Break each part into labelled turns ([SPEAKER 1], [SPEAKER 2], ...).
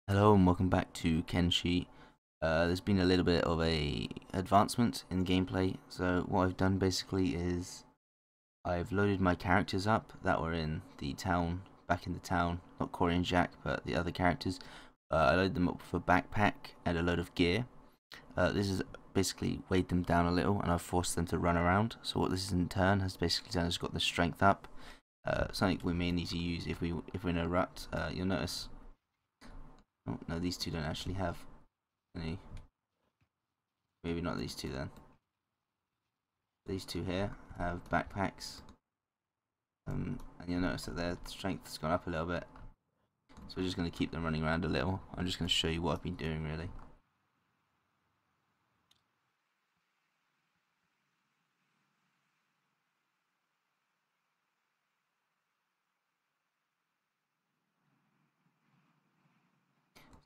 [SPEAKER 1] Hello and welcome back to Kenshi. There's been a little bit of a advancement in gameplay. So what I've done basically is I've loaded my characters up that were in the town, back in the town, not Corey and Jack, but the other characters. I loaded them up with a backpack and a load of gear. This has basically weighed them down a little, and I've forced them to run around. So what this in turn has basically done is got the strength up. Something we may need to use if we're in a rut. You'll notice. Oh, no, these two don't actually have any. Maybe not these two then. These two here have backpacks. And you'll notice that their strength has gone up a little bit. So we're just going to keep them running around a little. I'm just going to show you what I've been doing really.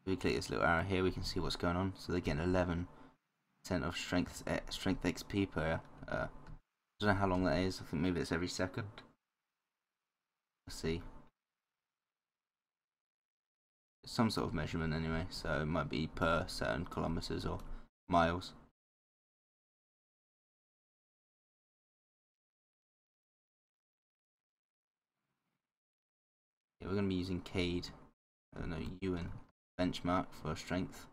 [SPEAKER 1] If we click this little arrow here, we can see what's going on. So they're getting 11% of strength XP per. I don't know how long that is. I think maybe it's every second. Let's see. It's some sort of measurement anyway, so it might be per certain kilometers or miles. Yeah, we're going to be using Cade, I don't know, Ewan benchmark for strength.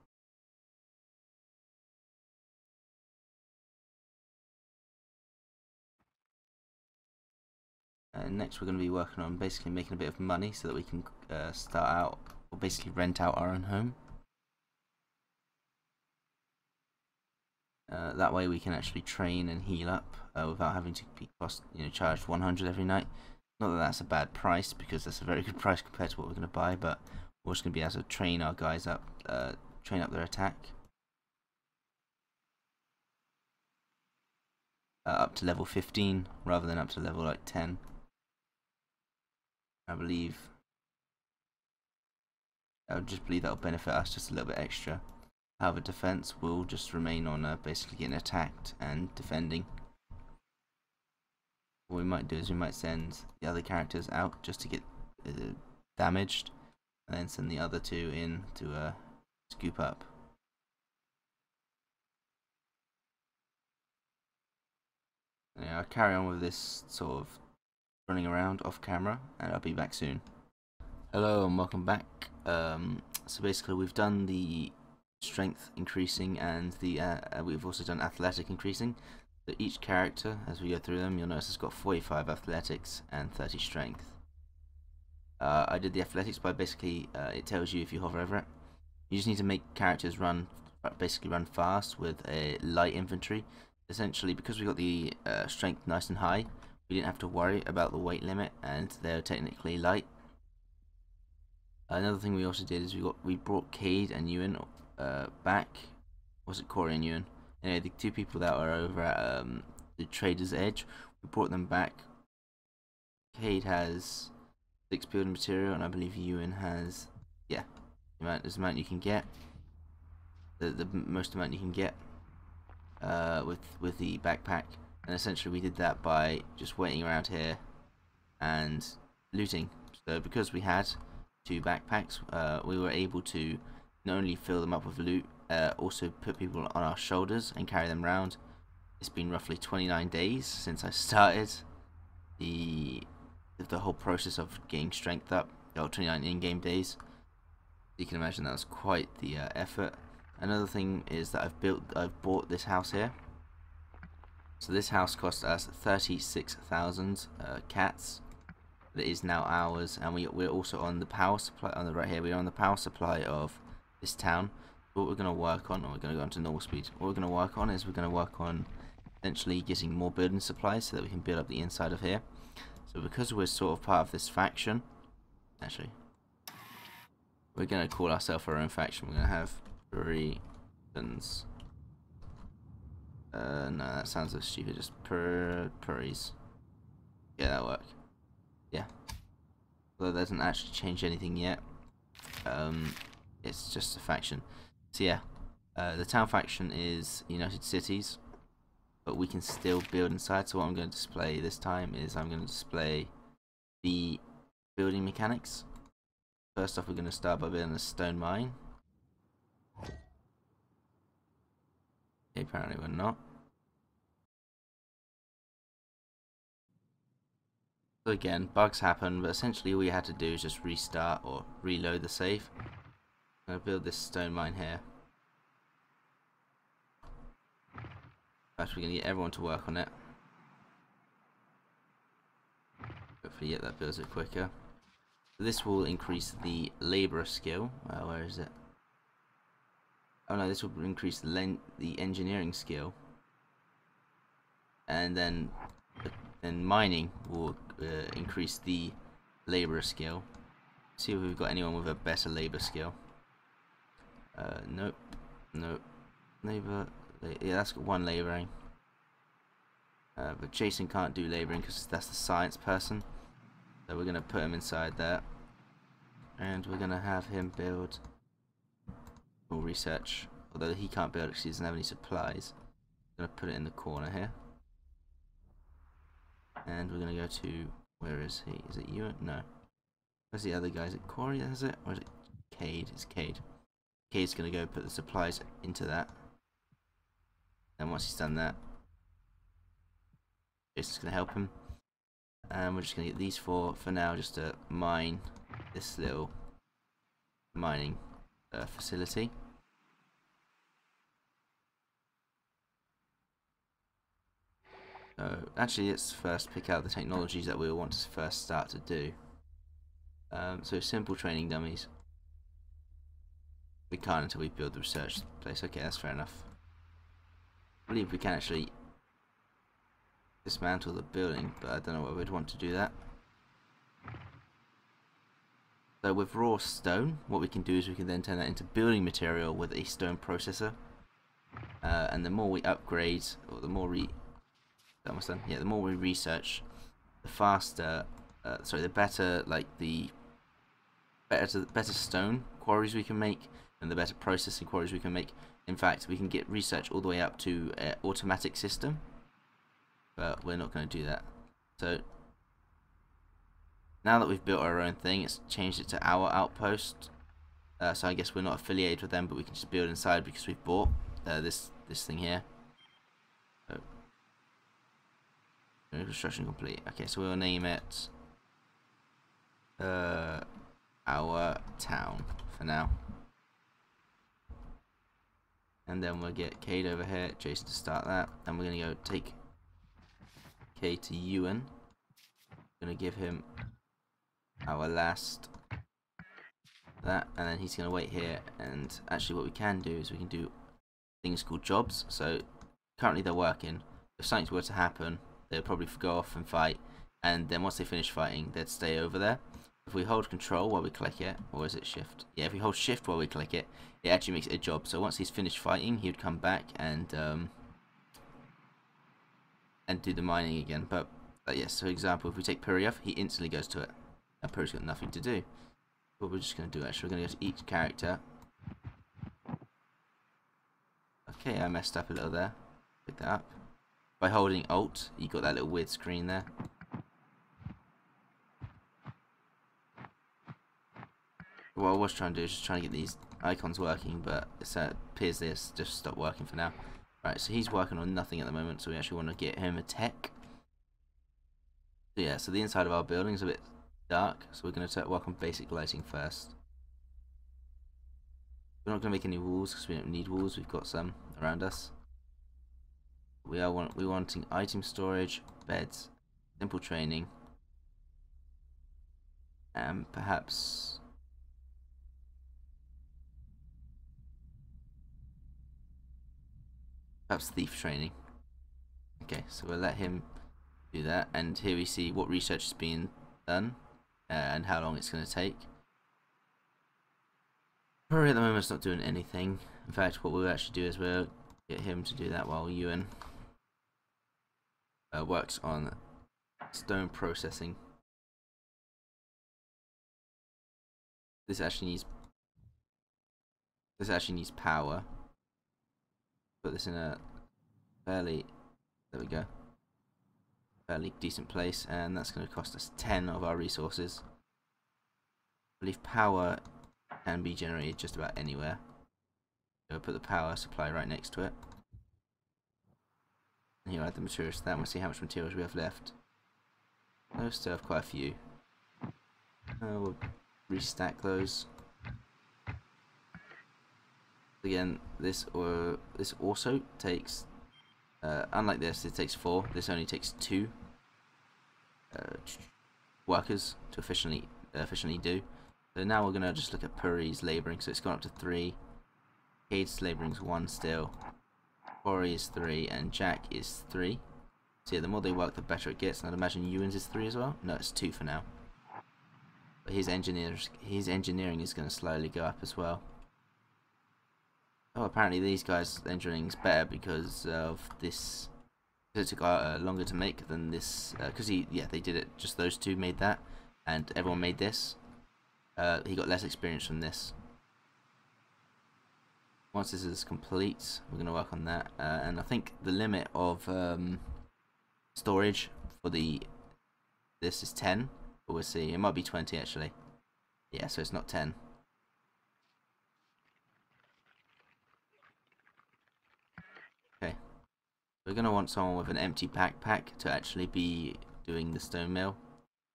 [SPEAKER 1] Next we're going to be working on basically making a bit of money so that we can start out, or basically rent out our own home. That way we can actually train and heal up without having to be charged 100 every night. Not that that's a bad price, because that's a very good price compared to what we're going to buy, but we're just going to be able to train our guys up, train up their attack. Up to level 15 rather than up to level like 10. I just believe that'll benefit us just a little bit extra. However, defense will just remain on basically getting attacked and defending. What we might do is we might send the other characters out just to get damaged, and then send the other two in to scoop up. Yeah, I'll carry on with this sort of running around off camera, and I'll be back soon. Hello and welcome back. So basically we've done the strength increasing and the we've also done athletic increasing. So each character, as we go through them, you'll notice it's got 45 athletics and 30 strength. I did the athletics by basically it tells you if you hover over it. You just need to make characters basically run fast with a light infantry. Essentially, because we got the strength nice and high, we didn't have to worry about the weight limit, and they're technically light. Another thing we also did is we brought Cade and Ewan back. Was it Corey and Ewan? Anyway, the two people that were over at the Trader's Edge, we brought them back. Cade has 6 building material, and I believe Ewan has, yeah, this amount you can get. The most amount you can get with the backpack. And essentially we did that by just waiting around here and looting. So because we had 2 backpacks, we were able to not only fill them up with loot, also put people on our shoulders and carry them around. It's been roughly 29 days since I started the whole process of getting strength up. 29 in-game days. You can imagine that was quite the effort. Another thing is that I've bought this house here. So this house cost us 36,000 cats. That is now ours, and we're also on the power supply on the right here. We're on the power supply of this town. What we're going to work on, or we're going to go into normal speed. What we're going to work on is we're going to work on essentially getting more building supplies so that we can build up the inside of here. So because we're sort of part of this faction, actually, we're going to call ourselves our own faction. We're going to have Purry. No, that sounds so stupid. Just Purries. Yeah, that'll work. Yeah. Although that doesn't actually change anything yet. It's just a faction. So yeah, the town faction is United Cities, but we can still build inside. So what I'm going to display this time is I'm going to display the building mechanics. First off, we're going to start by building a stone mine. Okay, apparently we're not. So again, bugs happen, but essentially all you had to do is just restart or reload the save. I'm going to build this stone mine here. First, we're going to get everyone to work on it. Hopefully, yeah, that builds it quicker. This will increase the labourer skill. Where is it? Oh no, this will increase the engineering skill. And then mining will increase the labourer skill. See if we've got anyone with a better labour skill. Nope. Nope. Labour. Yeah, that's got one labouring. But Jason can't do labouring because that's the science person. So we're going to put him inside there. And we're going to have him build more research. Although he can't build because he doesn't have any supplies. I'm going to put it in the corner here. And we're going to go to... Where is he? Is it you? No. Where's the other guy? Is it Corey that has it? Or is it Cade? It's Cade. Cade's going to go put the supplies into that. And once he's done that, Jason's going to help him. And we're just going to get these four for now just to mine this little mining facility. So actually let's first pick out the technologies that we want to first start to do. So simple training dummies. We can't until we build the research place. Okay, that's fair enough. I believe we can actually dismantle the building, but I don't know why we'd want to do that. So with raw stone, what we can do is we can then turn that into building material with a stone processor. And the more we upgrade, or the more the more we research, the faster, the better, like the better stone quarries we can make, and the better processing quarries we can make. In fact, we can get research all the way up to an automatic system, but we're not going to do that. So now that we've built our own thing, it's changed it to our outpost. So I guess we're not affiliated with them, but we can just build inside because we've bought this thing here. So, construction complete. Okay, so we'll name it our town for now. And then we'll get Cade over here, Jason to start that. And we're going to go take Cade to Ewan. Going to give him our last that, and then he's going to wait here. And actually what we can do is we can do things called jobs. So currently they're working. If something were to happen, they'll probably go off and fight. And then once they finish fighting, they'd stay over there. If we hold control while we click it, or is it shift? Yeah, if we hold shift while we click it, it actually makes it a job. So once he's finished fighting, he would come back and do the mining again. But yes, so for example, if we take Purry off, he instantly goes to it. And Purry's got nothing to do. What we're just going to do actually, we're going to go to each character. Okay, I messed up a little there. Pick that up. By holding Alt, you got that little weird screen there. What I was trying to do is just trying to get these icons working, but it appears this just stopped working for now. Right, so he's working on nothing at the moment, so we actually want to get him a tech. So yeah, so the inside of our building is a bit dark, so we're going to work on basic lighting first. We're not going to make any walls because we don't need walls, we've got some around us. We're wanting item storage, beds, simple training, and perhaps thief training. Okay, so we'll let him do that, and here we see what research is being done and how long it's going to take. Probably at the moment it's not doing anything. In fact, what we'll actually do is we'll get him to do that while Ewan works on stone processing. This actually needs power. Put this in a fairly decent place, and that's going to cost us 10 of our resources. believe power can be generated just about anywhere. So I'll put the power supply right next to it. And here, add the materials to that, and we'll see how much materials we have left. I still have quite a few. We'll restack those. Again, this also takes, unlike this, it takes 4. This only takes 2 workers to efficiently do. So now we're gonna just look at Purry's labouring. So it's gone up to 3. Cade's labouring's 1 still. Purry is 3, and Jack is 3. So yeah, the more they work, the better it gets. And I'd imagine Ewan's is 3 as well. No, it's 2 for now. But his engineering is going to slowly go up as well. Oh, apparently these guys' engineering is better because of this. It took longer to make than this. Because they did it. Just those 2 made that, and everyone made this. He got less experience from this. Once this is complete, we're going to work on that. And I think the limit of storage for this is 10, but we'll see. It might be 20 actually. Yeah, so it's not 10. Okay, we're going to want someone with an empty backpack to actually be doing the stone mill,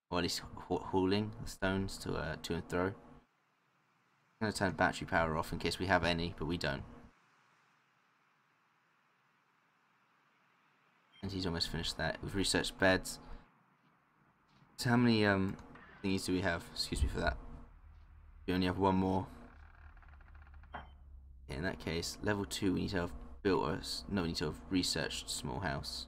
[SPEAKER 1] or at least hauling the stones to and fro. I'm going to turn battery power off in case we have any, but we don't. And he's almost finished that. We've researched beds. So how many thingies do we have? Excuse me for that. We only have 1 more. Okay, in that case, level 2 we need to have built us. No, we need to have researched small house.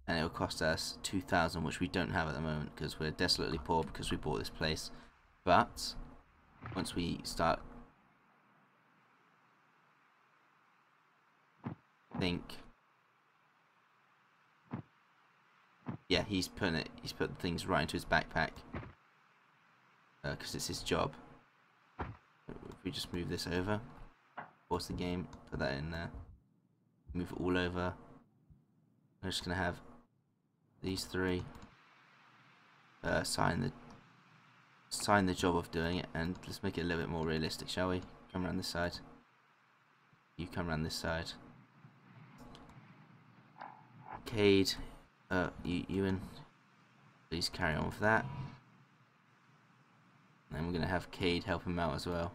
[SPEAKER 1] And it will cost us 2,000, which we don't have at the moment because we're desolately poor because we bought this place. But once we start, yeah, he's put things right into his backpack because it's his job. If we just move this over, pause the game, put that in there, move it all over. I'm just gonna have these 3 sign the job of doing it, and let's make it a little bit more realistic, shall we? Come around this side. You come around this side. Cade, Ewan, please carry on with that. And we're going to have Cade help him out as well.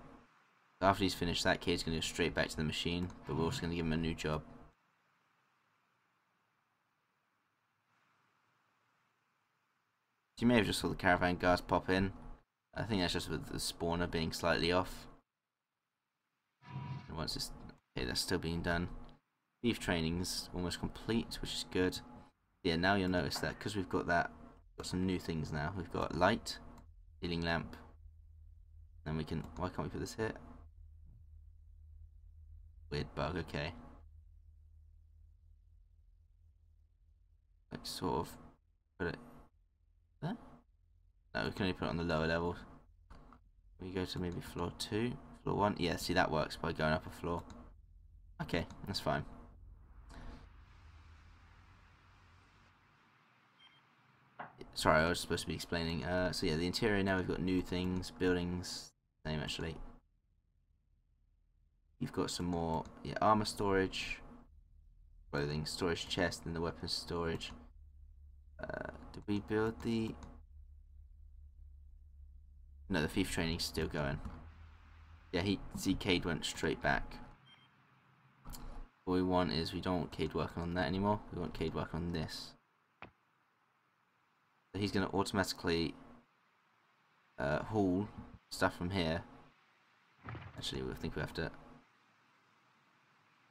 [SPEAKER 1] So after he's finished that, Cade's going to go straight back to the machine, but we're also going to give him a new job. You may have just saw the caravan guards pop in. I think that's just with the spawner being slightly off. And once it's okay, that's still being done. Beef training's almost complete, which is good. Yeah, now you'll notice that because we've got some new things now. We've got light, ceiling lamp. Then we can. Why can't we put this here? Weird bug. Okay. Like sort of put it there. No, we can only put it on the lower levels. We go to maybe floor 2, floor 1. Yeah, see that works by going up a floor. Okay, that's fine. Sorry, I was supposed to be explaining. So yeah, the interior now we've got new things, buildings, same actually. You've got some more armor storage, clothing storage chest, and the weapons storage. Did we build the? No, the thief training's still going. Yeah, Cade went straight back. What we want is we don't want Cade working on that anymore. We want Cade working on this. So he's going to automatically haul stuff from here. Actually, we think we have to.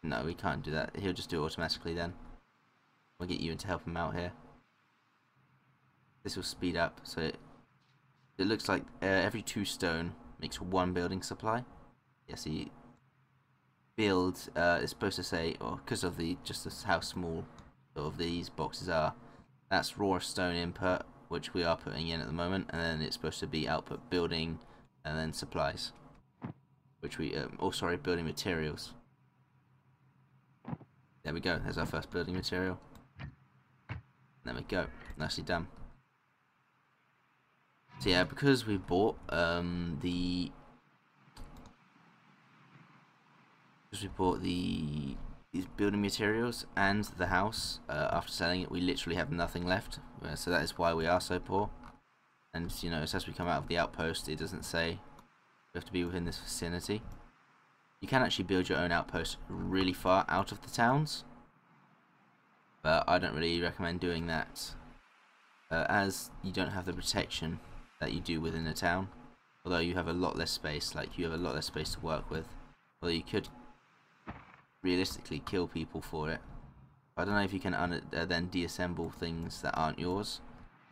[SPEAKER 1] No, we can't do that. He'll just do it automatically then. We'll get you in to help him out here. This will speed up. So it looks like every 2 stone makes 1 building supply. Yeah, so you build. It's supposed to say, or because of just how small sort of these boxes are. That's raw stone input, which we are putting in at the moment, and then it's supposed to be output building, and then supplies, which we building materials. There we go. There's our first building material. There we go. Nicely done. So yeah, because we bought these building materials and the house, after selling it, we literally have nothing left. So that is why we are so poor. And you know, as we come out of the outpost, it doesn't say you have to be within this vicinity. You can actually build your own outpost really far out of the towns, but I don't really recommend doing that, as you don't have the protection that you do within a town. Although you have a lot less space, you have a lot less space to work with. Although you could realistically kill people for it. I don't know if you can then deassemble things that aren't yours.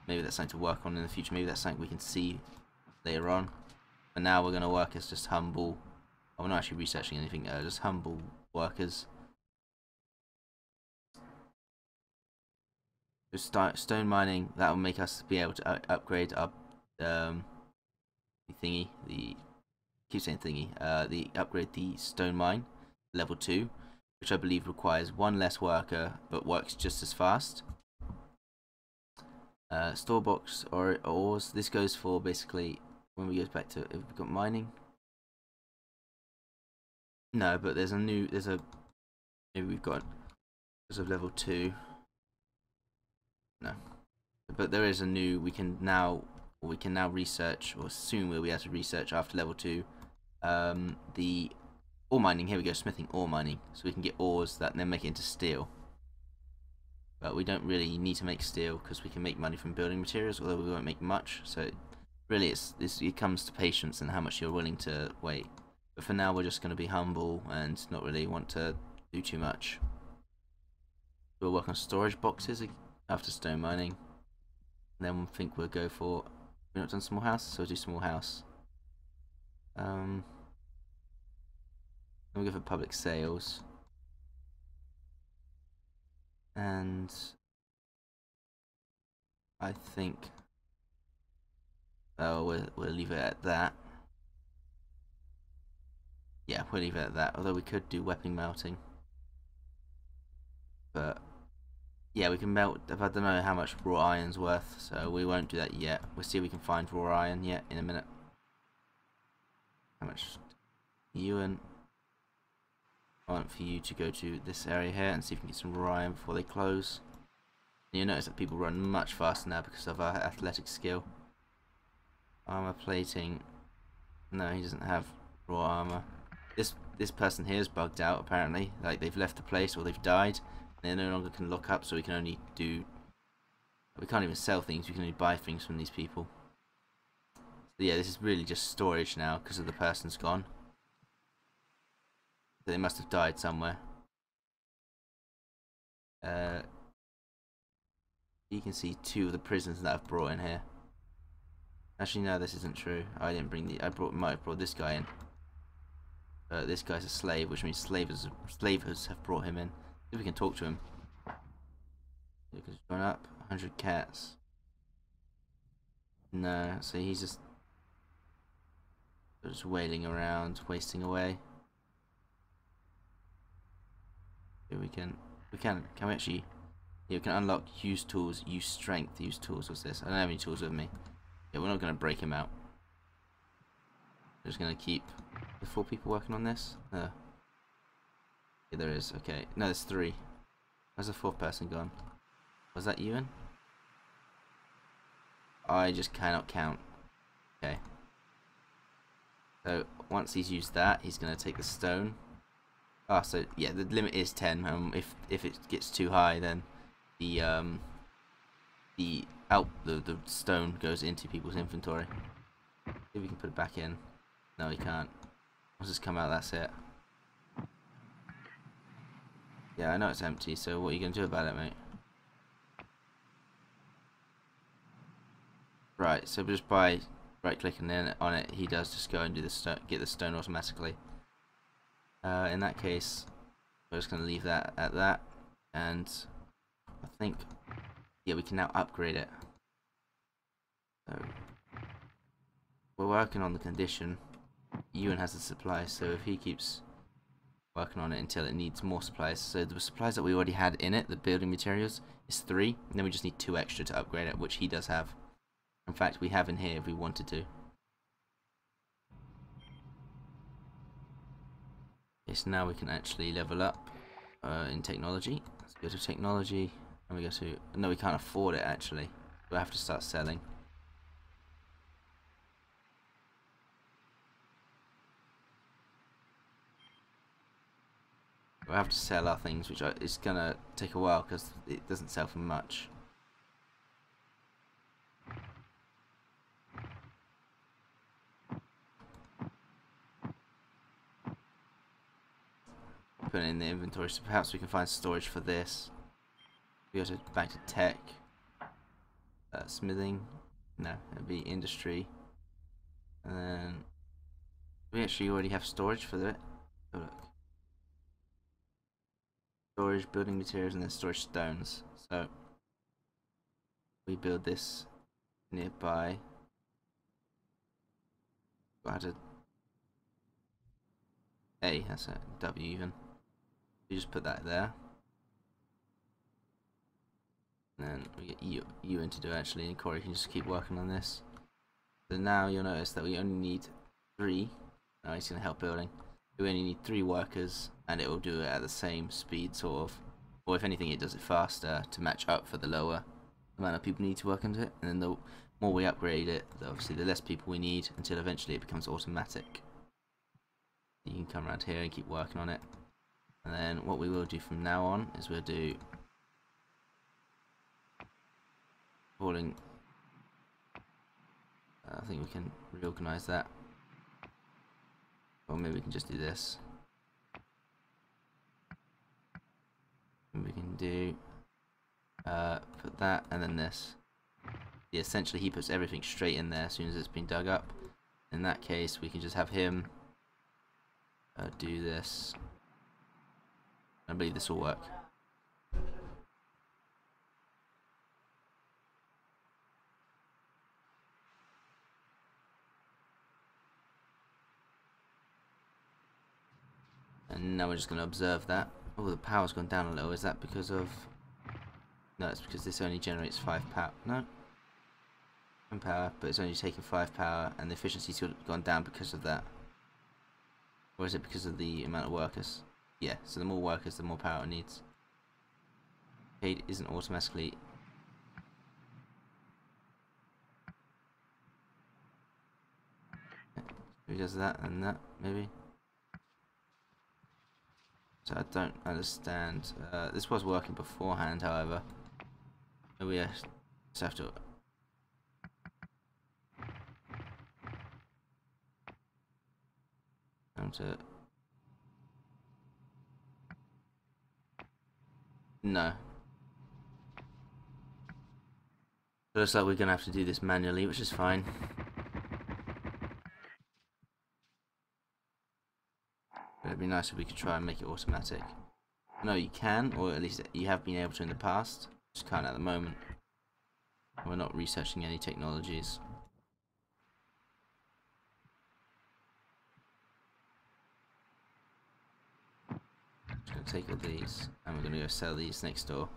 [SPEAKER 1] Maybe that's something to work on in the future. Maybe that's something we can see later on. But now we're going to work as just humble. I'm not actually researching anything. Just humble workers. Just stone mining. That will make us be able to upgrade our thingy. Keep saying thingy. Upgrade the stone mine level 2, which I believe requires one less worker but works just as fast. Store box or ores. This goes for basically when we go back to, if we've got mining. No, but maybe we've got because of level 2. No, but there is a new. We can now research, or soon we'll be able to research after level 2. The ore mining. Here we go, smithing, ore mining, so we can get ores that then make it into steel. But we don't really need to make steel because we can make money from building materials, although we won't make much. So really, it comes to patience and how much you're willing to wait. But for now, we're just going to be humble and not really want to do too much. We'll work on storage boxes after stone mining. And then I think we'll go for. We've not done small house, so we'll do small house. Then we'll go for public sales. And I think we'll leave it at that. Yeah, we'll leave it at that. Although we could do weapon melting, but yeah, we can melt. I don't know how much raw iron's worth, so we won't do that yet. We'll see if we can find raw iron yet in a minute. How much? Ewan, I want for you to go to this area here and see if we can get some raw iron before they close. And you'll notice that people run much faster now because of our athletic skill. Armor plating. No, he doesn't have raw armor. This person here is bugged out apparently. Like they've left the place or they've died. They no longer can lock up, so we can only do. We can't even sell things. We can only buy things from these people. So yeah, this is really just storage now because of the person's gone. So they must have died somewhere. You can see 2 of the prisoners that I've brought in here. Actually, no, this isn't true. I didn't bring the. Might have brought this guy in. This guy's a slave, which means slavers have brought him in. See if we can talk to him. Because he's gone up 100 cats. No, so he's just wailing around, wasting away. Here can we actually? Yeah, we can unlock use tools, use strength, use tools. What's this? I don't have any tools with me. Yeah, we're not going to break him out. We're just going to keep the 4 people working on this. Yeah, there is. Okay, no, there's 3. Where's the 4th person gone? Was that Ewan? I just cannot count. Okay. So once he's used that, he's going to take the stone. Ah, so yeah, the limit is 10. If it gets too high, then the stone goes into people's inventory. See if we can put it back in. No, we can't. Once it's come out, that's it. Yeah, I know it's empty, so what are you going to do about it, mate? Right, so just by right-clicking on it, he does just go and do get the stone automatically. In that case, we're just going to leave that at that, and I think, yeah, we can now upgrade it. So we're working on the condition. Ewan has the supplies, so if he keeps working on it until it needs more supplies. So the supplies that we already had in it, the building materials, is 3, and then we just need 2 extra to upgrade it, which he does have. In fact, we have in here if we wanted to. Okay, so now we can actually level up in technology. Let's go to technology, and we go to... No, we can't afford it actually. We'll have to start selling. We'll have to sell our things, which is going to take a while because it doesn't sell for much. Put it in the inventory, so perhaps we can find storage for this. We go to back to tech. Smithing. No, it'll be industry. And then we actually already have storage for it. Oh, look. Storage, building materials, and then storage stones. So we build this nearby. Got a A, that's a W even. You just put that there. And then we get you in to do actually, and Corey can just keep working on this. So now you'll notice that we only need 3. Now he's going to help building. We only need 3 workers, and it will do it at the same speed, sort of. Or if anything, it does it faster to match up for the lower amount of people need to work on it. And then the more we upgrade it, obviously the less people we need, until eventually it becomes automatic. You can come around here and keep working on it. And then what we will do from now on is we'll do calling. I think we can reorganize that. Or maybe we can just do this. And we can do put that and then this. Yeah, essentially he puts everything straight in there as soon as it's been dug up. In that case, we can just have him do this. I believe this will work. And now we're just going to observe that. Oh, the power's gone down a little. Is that because of... No, it's because this only generates 5 power. No. 1 power, but it's only taking 5 power, and the efficiency's gone down because of that. Or is it because of the amount of workers? Yeah, so the more workers, the more power it needs. It isn't automatically... Who does that and that, maybe? So I don't understand. This was working beforehand, however. We just have to... No. It looks like we're going to have to do this manually, which is fine. But it'd be nice if we could try and make it automatic. No, you can, or at least you have been able to in the past. Just can't at the moment. We're not researching any technologies. Just going to take all these, and we're going to go sell these next door.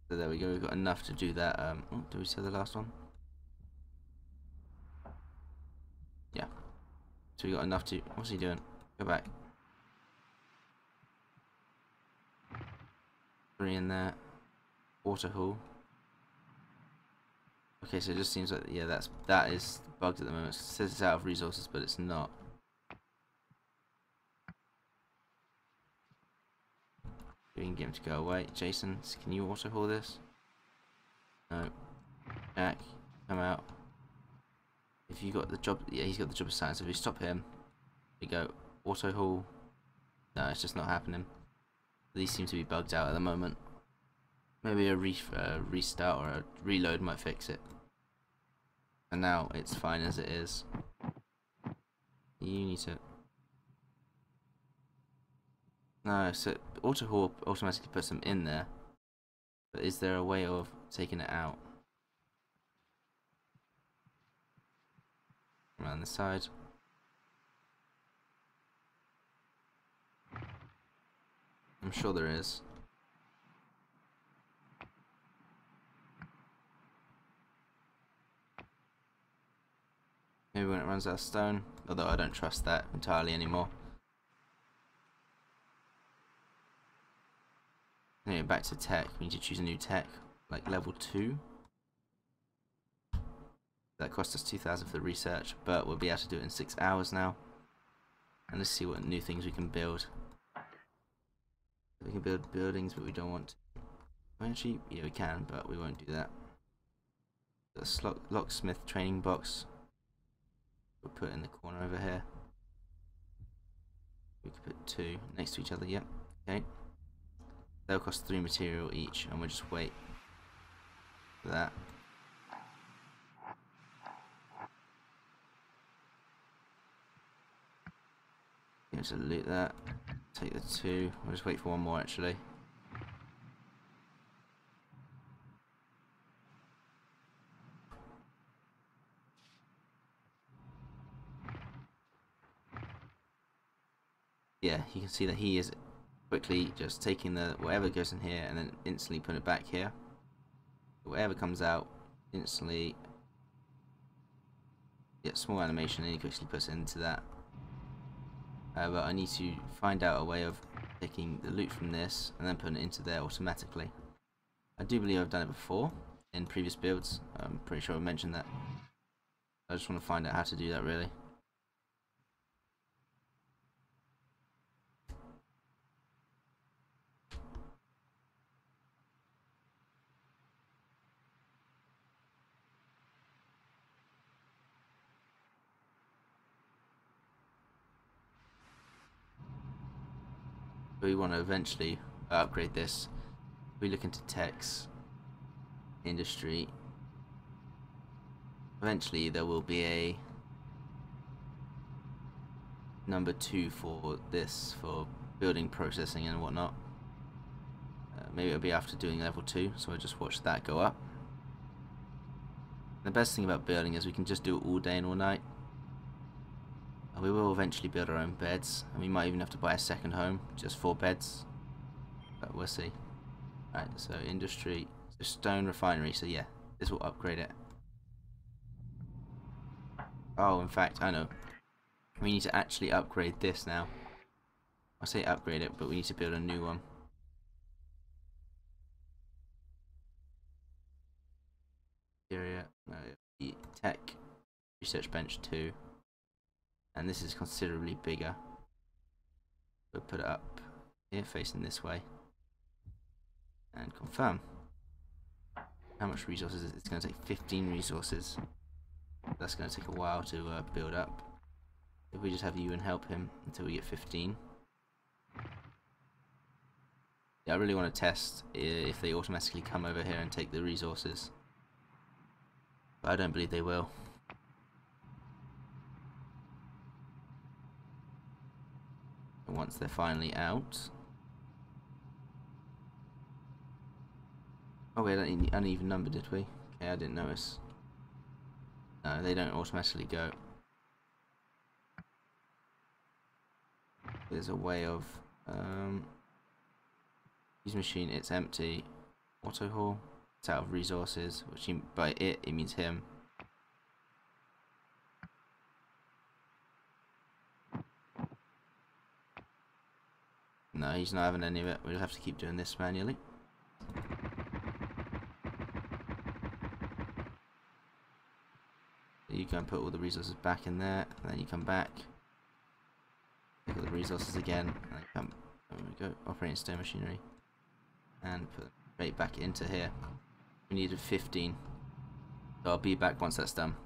[SPEAKER 1] So there we go, we've got enough to do that. Oh, did we sell the last one? Yeah. So we got enough to... What's he doing? Go back. 3 in there. Water haul. Okay, so it just seems like, yeah, that is bugged at the moment. It says it's out of resources, but it's not. We can get him to go away. Jason, can you auto haul this? No. Jack, come out. If you got the job, yeah, he's got the job assigned. So if we stop him, we go auto haul. No, it's just not happening. These seem to be bugged out at the moment. Maybe a restart or a reload might fix it. And now it's fine as it is. You need to... No, so auto haul automatically puts them in there. But is there a way of taking it out? Around the side. I'm sure there is. Maybe when it runs out of stone, although I don't trust that entirely anymore. Anyway, back to tech. We need to choose a new tech, like level 2. That cost us 2,000 for the research, but we'll be able to do it in 6 hours now. And let's see what new things we can build. We can build buildings, but we don't want to. Actually, yeah, we can, but we won't do that. The locksmith training box. We'll put in the corner over here. We could put 2 next to each other. Yep. Okay. They'll cost 3 material each, and we'll just wait for that. Yeah, just loot that. Take the 2. We'll just wait for 1 more actually. Yeah, you can see that he is quickly just taking the whatever goes in here and then instantly putting it back here. Whatever comes out, instantly get small animation and he quickly puts it into that. But I need to find out a way of taking the loot from this and then putting it into there automatically. I do believe I've done it before in previous builds. I'm pretty sure I mentioned that. I just want to find out how to do that really. We want to eventually upgrade this. We look into techs, industry. Eventually there will be a number 2 for this, for building processing and whatnot. Maybe it'll be after doing level 2, so I'll just watch that go up. The best thing about building is we can just do it all day and all night. We will eventually build our own beds, and we might even have to buy a second home just for beds, but we'll see. Right, so industry, so stone refinery, so yeah, this will upgrade it. Oh, in fact, I know. We need to actually upgrade this now. I say upgrade it, but we need to build a new one. Area, tech, research bench 2. And this is considerably bigger. We'll put it up here, facing this way. And confirm. How much resources is it? It's going to take 15 resources. That's going to take a while to build up. If we just have you and help him until we get 15. Yeah, I really want to test if they automatically come over here and take the resources. But I don't believe they will. Once they're finally out. Oh, we had an uneven number, did we? Okay, I didn't notice. No, they don't automatically go. There's a way of use machine, it's empty. Auto haul, it's out of resources, which by it means him. No, he's not having any of it. We'll have to keep doing this manually. You go and put all the resources back in there, and then you come back. Take all the resources again, and then come. There we go. Operating stone machinery, and put it right back into here. We needed 15, so I'll be back once that's done.